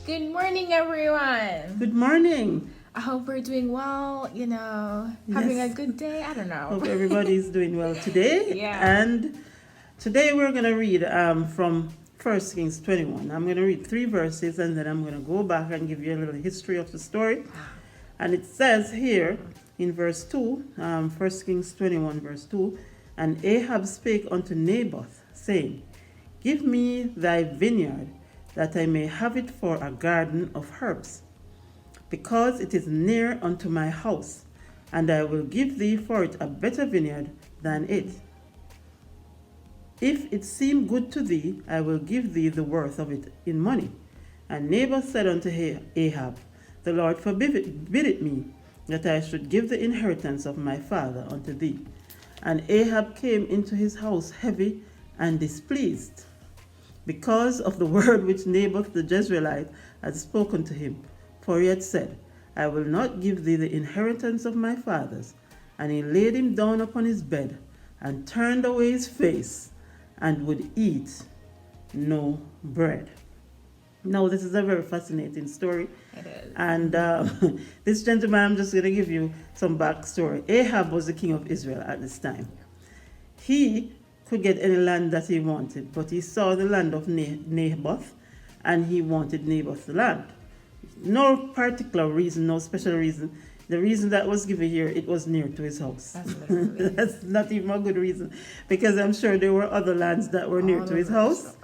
Good morning, everyone. Good morning. I hope we're doing well, having a good day. I don't know. Hope everybody's doing well today. Yeah. And today we're going to read from 1 Kings 21. I'm going to read 3 verses and then I'm going to go back and give you a little history of the story. And it says here in verse 2, 1 Kings 21 verse 2, and Ahab spake unto Naboth, saying, Give me thy vineyard, that I may have it for a garden of herbs, because it is near unto my house, and I will give thee for it a better vineyard than it. If it seem good to thee, I will give thee the worth of it in money. And Naboth said unto Ahab, The Lord forbid it me, that I should give the inheritance of my father unto thee. And Ahab came into his house heavy and displeased, because of the word which Naboth the Jezreelite had spoken to him. For he had said, I will not give thee the inheritance of my fathers. And he laid him down upon his bed, and turned away his face, and would eat no bread. Now, this is a very fascinating story. It is. And this gentleman, I'm just going to give you some backstory. Ahab was the king of Israel at this time. He could get any land that he wanted, but he saw the land of Naboth, and he wanted Naboth's land. No particular reason, no special reason. The reason that was given here, it was near to his house. That's not even a good reason, because I'm sure there were other lands that were near to his house,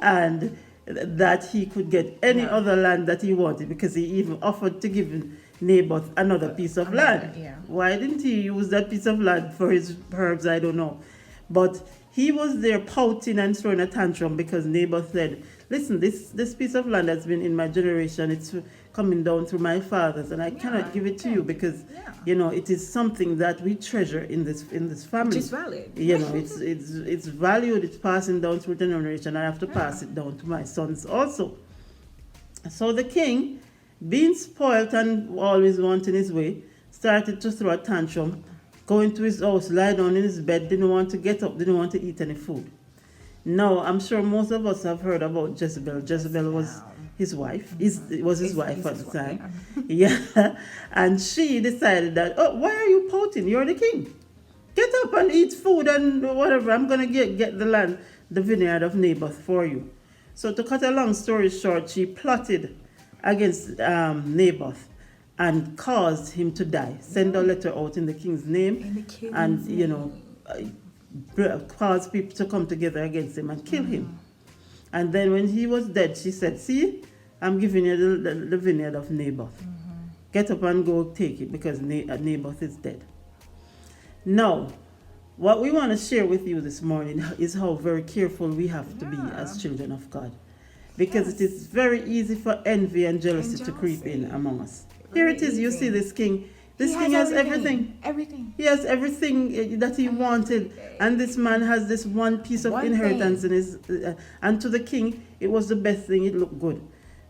and that he could get any other land that he wanted, because he even offered to give Naboth another piece of land. Yeah. Why didn't he use that piece of land for his herbs? I don't know. But he was there pouting and throwing a tantrum because Naboth said, listen, this piece of land has been in my generation. It's coming down through my fathers, and I cannot give it to you because, it is something that we treasure in this family. Which is valid. It's valued. It's passing down through generation. I have to pass it down to my sons also. So the king, being spoiled and always wanting his way, started to throw a tantrum, going to his house, lie down in his bed, didn't want to get up, didn't want to eat any food. Now, I'm sure most of us have heard about Jezebel. Jezebel was his wife. It was his wife at the time. Yeah. And she decided that, why are you pouting? You're the king. Get up and eat food and whatever. I'm going to get the land, the vineyard of Naboth for you. So to cut a long story short, she plotted against Naboth and caused him to die. Send a letter out in the king's name, cause people to come together against him and kill him. And then when he was dead, she said, see, I'm giving you the vineyard of Naboth. Get up and go take it, because Naboth is dead. Now, what we want to share with you this morning is how very careful we have to be as children of God. Because it is very easy for envy and jealousy to creep in among us. Here it is, you see this king. This king has everything. Everything. He has everything that he wanted. And this man has this one piece of inheritance in his... and to the king, it was the best thing. It looked good.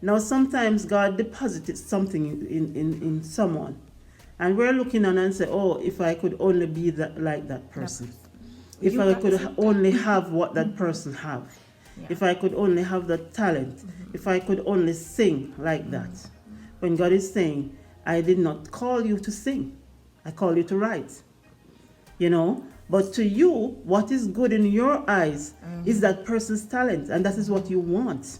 Now, sometimes God deposited something in someone. And we're looking on and say, if I could only be like that person. If I could only have what that person have. Yeah. If I could only have that talent. If I could only sing like that. When God is saying, I did not call you to sing. I call you to write. But to you, what is good in your eyes is that person's talent. And that is what you want.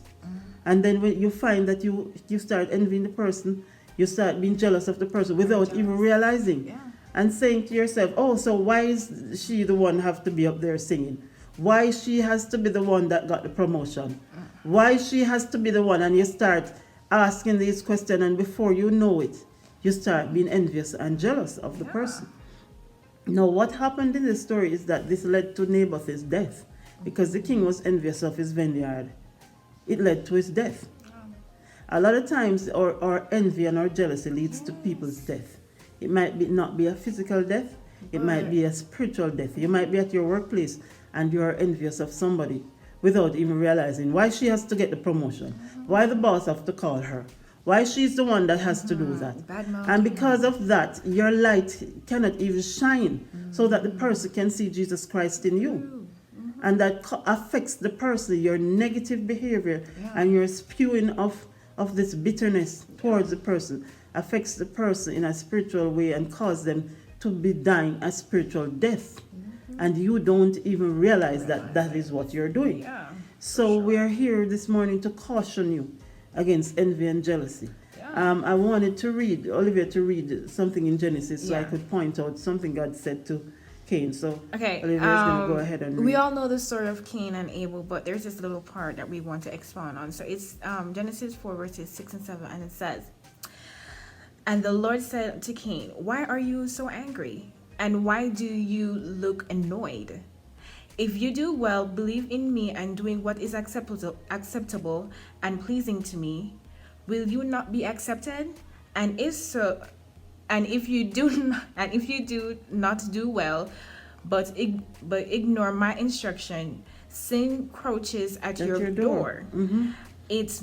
And then when you find that you start envying the person, you start being jealous of the person without even realizing. Yeah. And saying to yourself, so why is she the one have to be up there singing? Why she has to be the one that got the promotion? Why she has to be the one? And you start asking these questions, and before you know it, you start being envious and jealous of the person. Now, what happened in this story is that this led to Naboth's death, because the king was envious of his vineyard. It led to his death. A lot of times, our envy and our jealousy leads to people's death. It might not be a physical death. It might be a spiritual death. You might be at your workplace and you are envious of somebody without even realizing why she has to get the promotion, why the boss have to call her, why she's the one that has to do that. And because of that, your light cannot even shine so that the person can see Jesus Christ in you. And that affects the person, your negative behavior and your spewing of of this bitterness towards the person affects the person in a spiritual way and cause them to be dying a spiritual death. And you don't even realize that that is what you're doing. Yeah. So we are here this morning to caution you against envy and jealousy. Yeah. I wanted to read, Olivia to read something in Genesis so I Yeah. could point out something God said to Cain. So Okay. Olivia is going to go ahead and read. We all know the story of Cain and Abel, but there's this little part that we want to expound on. So it's Genesis 4 verses 6 and 7, and it says, "And the Lord said to Cain, 'Why are you so angry? And why do you look annoyed? If you do well, believe in me and doing what is acceptable and pleasing to me, will you not be accepted? And if so, and if you do not do well, but ignore my instruction, sin crouches at your door. Mm-hmm. Its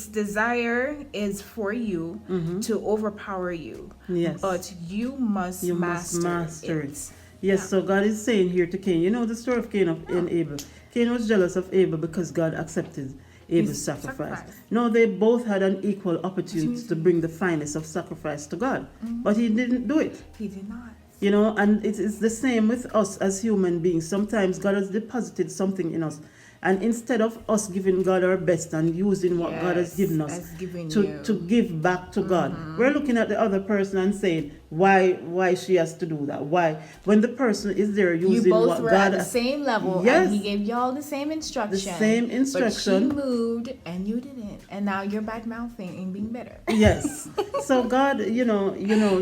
desire is for you to overpower you. Yes. But you must master it. Yes, so God is saying here to Cain, you know the story of Cain and Abel. Cain was jealous of Abel because God accepted Abel's His sacrifice. sacrifice. No, they both had an equal opportunity to bring the finest of sacrifice to God. But he didn't do it. He did not. You know, and it's the same with us as human beings. Sometimes God has deposited something in us. And instead of us giving God our best and using what God has given us to give back to God, we're looking at the other person and saying, why she has to do that? Why? When the person is there using you both what were God at the same level, Yes. and he gave y'all the same instruction. The same instruction. But she moved and you didn't. And now you're bad mouthing and being bitter. Yes. So God,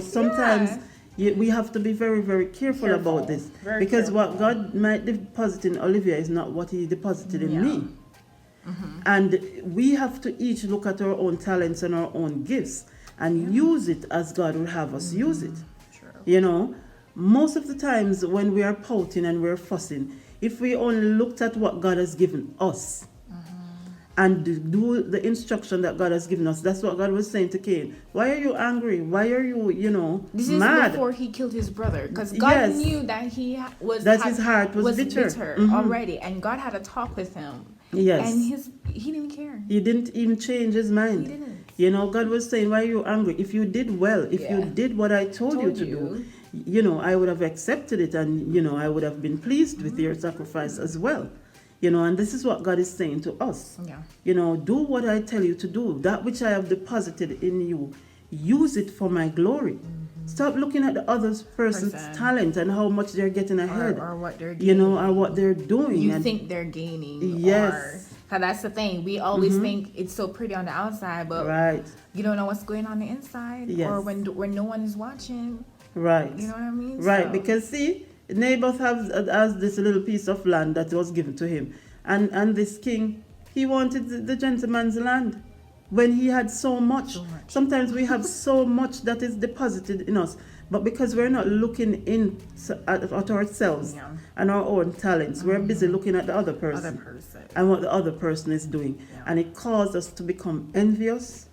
sometimes we have to be very, very careful about this. Very because careful. what God might deposit in Olivia is not what he deposited in me. And we have to each look at our own talents and our own gifts and use it as God would have us use it. True. You know, most of the times when we are pouting and we're fussing, if we only looked at what God has given us and do the instruction that God has given us, that's what God was saying to Cain. Why are you angry? Why are you, This mad? is before he killed his brother, because God Yes. knew that His heart was bitter. Already, and God had a talk with him. Yes. And he didn't care. He didn't even change his mind. He didn't. You know, God was saying, why are you angry? If you did well, if you did what I told you to do, I would have accepted it, and, I would have been pleased with your sacrifice as well. And this is what God is saying to us. Yeah. Do what I tell you to do. That which I have deposited in you, use it for my glory. Stop looking at the other person's talent and how much they're getting ahead. Or what they're gaining. Or what they're doing. You think they're gaining. Yes. Because that's the thing. We always think it's so pretty on the outside, but right. you don't know what's going on the inside. Yes. Or when no one is watching. Right. You know what I mean? Right. So, because see, Naboth has this little piece of land that was given to him. And this king, he wanted the gentleman's land when he had so much. Sometimes we have so much that is deposited in us. But because we're not looking at ourselves and our own talents, we're busy looking at the other person and what the other person is doing. Yeah. And it causes us to become envious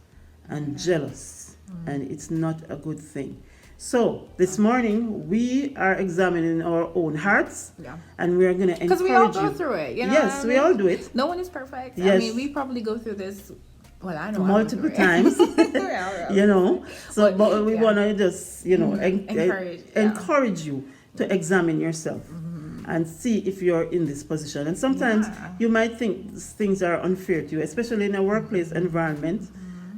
and jealous. And it's not a good thing. So this morning we are examining our own hearts, and we are going to encourage you. Because we all go through it. Yes, we all do it. No one is perfect. Yes. I mean, we probably go through this. Well, I know multiple times. But we want to just encourage you to examine yourself and see if you're in this position. And sometimes you might think things are unfair to you, especially in a workplace environment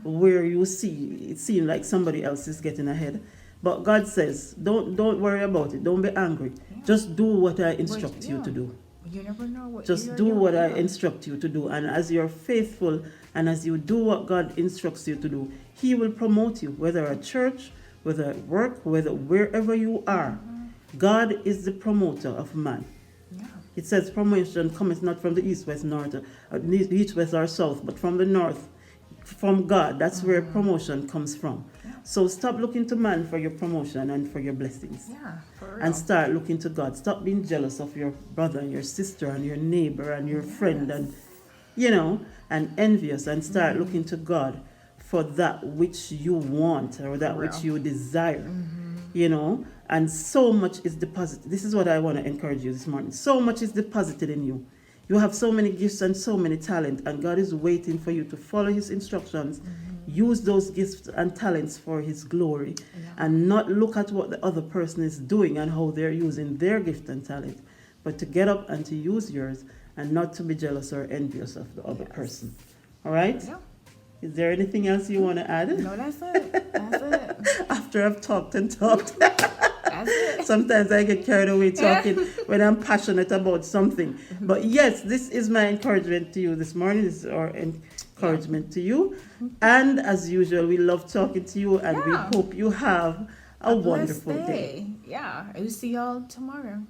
where you see it seems like somebody else is getting ahead. But God says, don't worry about it. Don't be angry. Just do what I instruct you to do. You never know what Just do what I instruct you to do. And as you're faithful and as you do what God instructs you to do, He will promote you, whether at church, whether at work, wherever you are. God is the promoter of man. Yeah. It says promotion cometh not from the east, west, north, east, west, or south, but from the north, from God. That's where promotion comes from. So stop looking to man for your promotion and for your blessings. Yeah, for real. And start looking to God. Stop being jealous of your brother and your sister and your neighbor and your friend and envious, and start looking to God for that which you want or that which you desire. And so much is deposited. This is what I want to encourage you this morning. So much is deposited in you. You have so many gifts and so many talent, and God is waiting for you to follow His instructions, use those gifts and talents for His glory, and not look at what the other person is doing and how they're using their gift and talent, but to get up and to use yours, and not to be jealous or envious of the other person. All right? Yeah. Is there anything else you want to add? No, that's it. That's it. After I've talked and talked. That's it. Sometimes I get carried away talking when I'm passionate about something. But yes, this is my encouragement to you this morning. This is our encouragement to you. And as usual, we love talking to you, and we hope you have a wonderful day. Yeah. I will see y'all tomorrow.